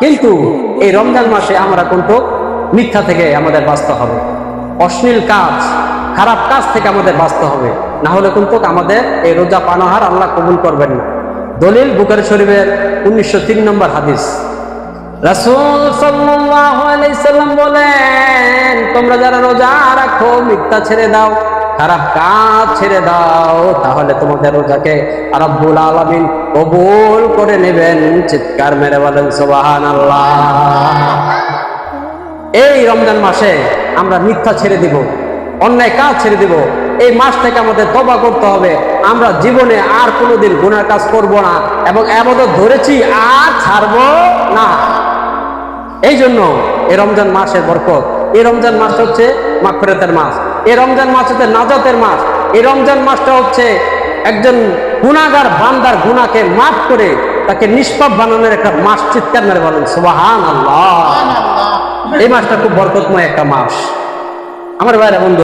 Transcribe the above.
কিন্তু এই রমজান মাসে আমরা কিন্তু মিথ্যা থেকে আমাদের বাঁচতে হবে, অশ্লীল কাজ, খারাপ কাজ থেকে আমাদের বাঁচতে হবে, না হলে কিন্তু আমাদের এই রোজা পানাহার আল্লাহ কবুল করবেন না। দলিল বুখারী শরীফের 1903 নম্বর হাদিস। রাসূল সাল্লাল্লাহু আলাইহি সাল্লাম বলেন, তোমরা যারা রোজা রাখো মিথ্যা ছেড়ে দাও, খারাপ কাজ ছেড়ে দাও, তাহলে তোমাদের রোজাকে রব্বুল আলামিন কবুল করে নেবেন। চিৎকার মেরে বলেন সুবহানাল্লাহ। এই রমজান মাসে আমরা মিথ্যা ছেড়ে দিব, অন্যায় কাজ ছেড়ে দিব। এই মাস থেকে আমাদের তওবা করতে হবে, আমরা জীবনে আর কোনোদিন গুনাহ কাজ করব না এবং ইবাদত ধরেছি আর ছাড়বো না। এই জন্য এই রমজান মাসের বরকত, এই রমজান মাস হচ্ছে মাগফিরাতের মাস, এই রমজান মাস হচ্ছে নাজাতের মাস, এই রমজান মাসটা হচ্ছে একজন গুনাহগার বান্দার গুনাহকে মাফ করে তাকে নিষ্পাপ বানানোর একটা মাস। চিৎকার মেরে বলেন সুবহানাল্লাহ। এই মাসটা খুব বরকতময় একটা মাস। আমার ভাইরা বন্ধু,